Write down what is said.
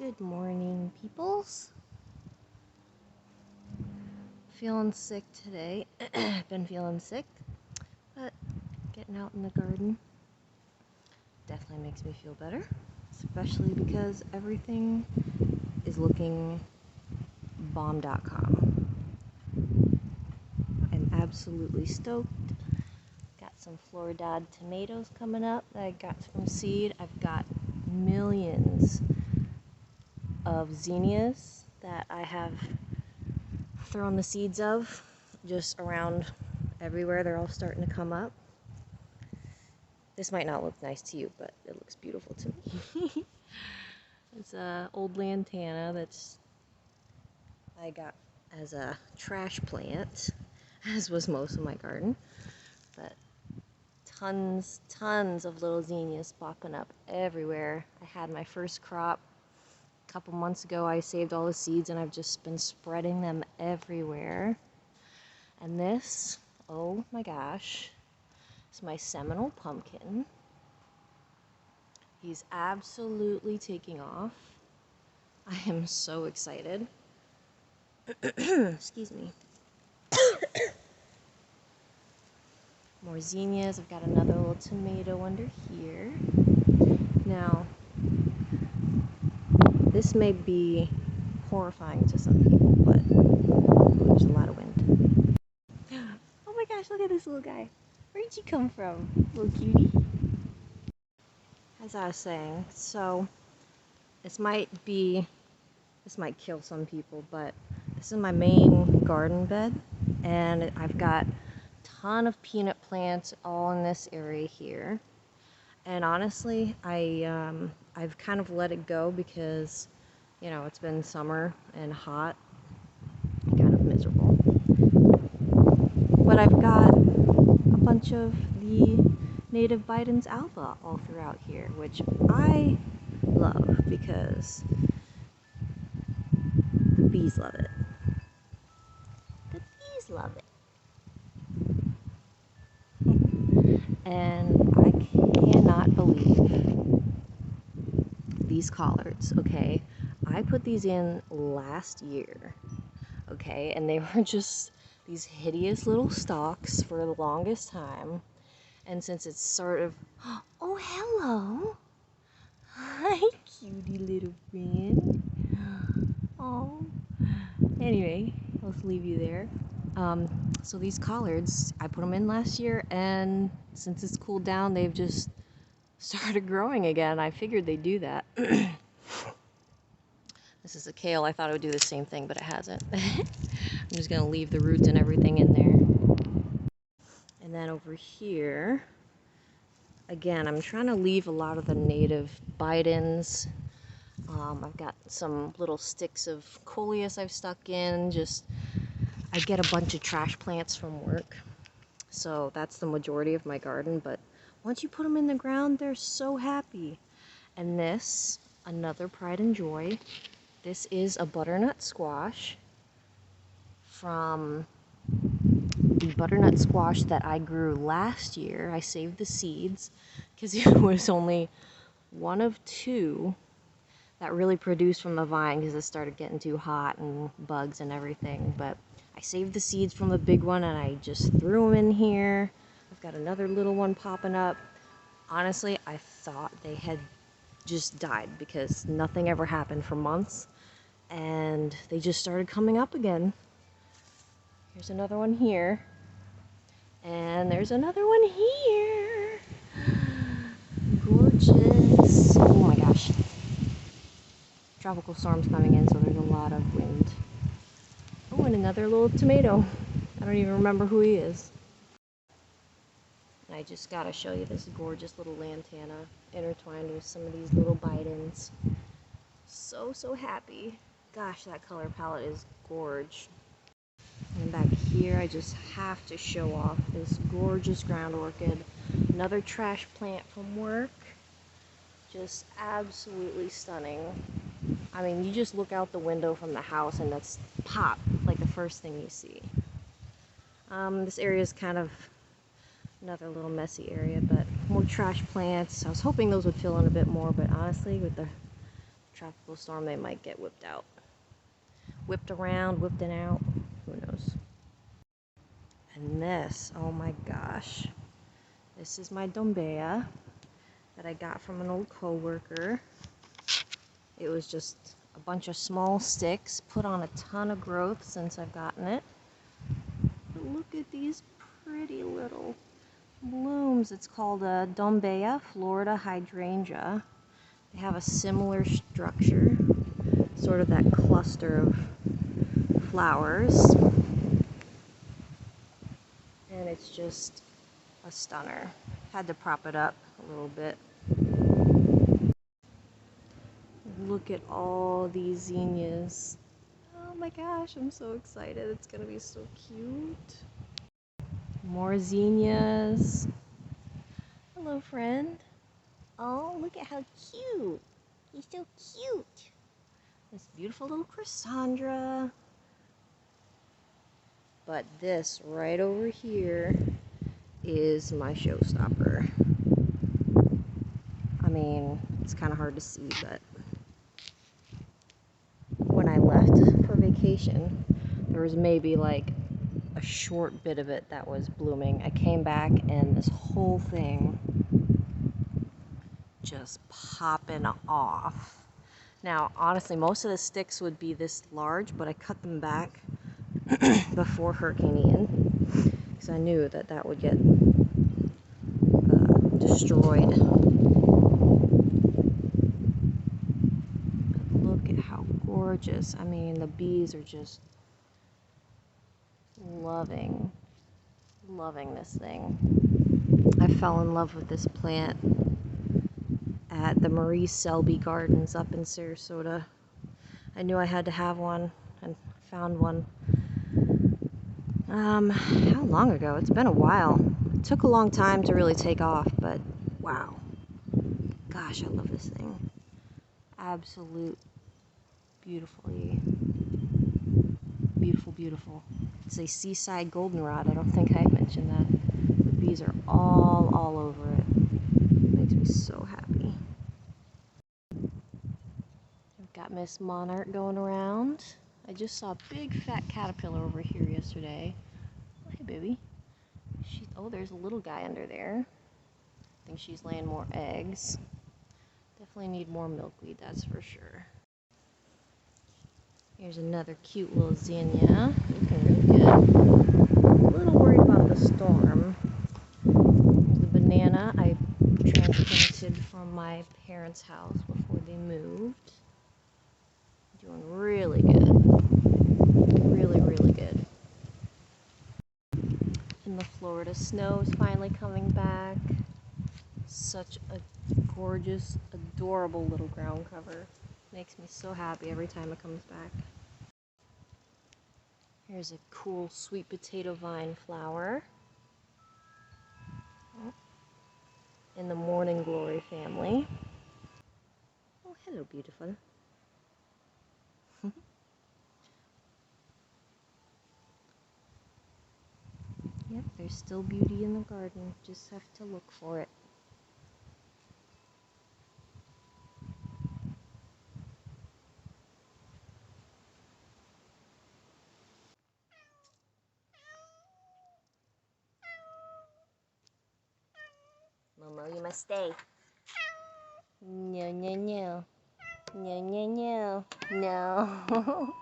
Good morning, peoples. Feeling sick today. Been feeling sick, but getting out in the garden definitely makes me feel better, especially because everything is looking bomb.com. I'm absolutely stoked. Got some Floridad tomatoes coming up that I got from seed. I've got millions of zinnias that I have thrown the seeds of just around everywhere. They're all starting to come up. This might not look nice to you, but it looks beautiful to me. It's a old lantana that's I got as a trash plant, as was most of my garden. But tons of little zinnias popping up everywhere. I had my first crop a couple months ago. I saved all the seeds and I've just been spreading them everywhere. And this, oh my gosh, is my Seminole pumpkin. He's absolutely taking off. I am so excited. Excuse me. More zinnias. I've got another little tomato under here. Now, this may be horrifying to some people, but there's a lot of wind. Oh my gosh, look at this little guy. Where'd you come from, little cutie? As I was saying, so this might kill some people, but this is my main garden bed, and I've got a ton of peanut plants all in this area here. And honestly, I've kind of let it go because, you know, it's been summer and hot, kind of miserable. But I've got a bunch of the native Biden's alba all throughout here, which I love because the bees love it. The bees love it. And I cannot believe these collards, okay? I put these in last year, okay? And they were just these hideous little stalks for the longest time. And since it's sort of, oh, hello. Hi, cutie little friend. Oh. Anyway, let's leave you there. So these collards, I put them in last year, and since it's cooled down, they've just started growing again. I figured they'd do that. This is a kale. I thought it would do the same thing, but it hasn't. I'm just gonna leave the roots and everything in there. And then over here, again, I'm trying to leave a lot of the native Bidens. I've got some little sticks of coleus I've stuck in. I get a bunch of trash plants from work, so that's the majority of my garden, but once you put them in the ground, they're so happy. And this, another pride and joy, this is a butternut squash from the butternut squash that I grew last year. I saved the seeds because it was only one of two that really produced from the vine because it started getting too hot and bugs and everything, but I saved the seeds from the big one and I just threw them in here. I've got another little one popping up. Honestly, I thought they had just died because nothing ever happened for months, and they just started coming up again. Here's another one here, and there's another one here. Gorgeous. Oh my gosh. Tropical storm's coming in, so there's a lot of wind. Oh, and another little tomato. I don't even remember who he is. I just gotta show you this gorgeous little lantana intertwined with some of these little Bidens. So happy. Gosh, that color palette is gorge. And back here, I just have to show off this gorgeous ground orchid. Another trash plant from work. Just absolutely stunning. I mean, you just look out the window from the house and that's pop, like the first thing you see. This area is kind of another little messy area, but more trash plants. I was hoping those would fill in a bit more, but honestly, with the tropical storm, they might get whipped out. Whipped around, whipped in out, who knows. And this, oh my gosh. This is my dombea that I got from an old coworker. It was just a bunch of small sticks, put on a ton of growth since I've gotten it. But look at these pretty little blooms. It's called a dombea, Florida hydrangea. They have a similar structure, sort of that cluster of flowers. And it's just a stunner. Had to prop it up a little bit. Look at all these zinnias. Oh my gosh, I'm so excited. It's gonna be so cute. More zinnias. Hello, friend. Oh, look at how cute. He's so cute. This beautiful little Cassandra. But this right over here is my showstopper. I mean, it's kind of hard to see, but when I left for vacation, there was maybe like a short bit of it that was blooming. I came back and this whole thing just popping off. Now, honestly, most of the sticks would be this large, but I cut them back before Hurricane Ian because I knew that that would get destroyed. But look at how gorgeous. I mean, the bees are just loving this thing. I fell in love with this plant at the Marie Selby Gardens up in Sarasota. I knew I had to have one and found one. How long ago? It's been a while. It took a long time to really take off, but wow. Gosh, I love this thing. Absolute beautifully beautiful. It's a Seaside Goldenrod. I don't think I mentioned that. The bees are all over it. Makes me so happy. I've got Miss Monarch going around. I just saw a big fat caterpillar over here yesterday. Oh, hey, baby. Oh, there's a little guy under there. I think she's laying more eggs. Definitely need more milkweed, that's for sure. Here's another cute little zinnia. Looking really good. A little worried about the storm. There's the banana I transplanted from my parents' house before they moved. Doing really good. Really good. And the Florida snow is finally coming back. Such a gorgeous, adorable little ground cover. Makes me so happy every time it comes back. Here's a cool sweet potato vine flower in the morning glory family. Oh, hello, beautiful. Yep, there's still beauty in the garden. Just have to look for it. Momo, you must stay. No. No. No. No.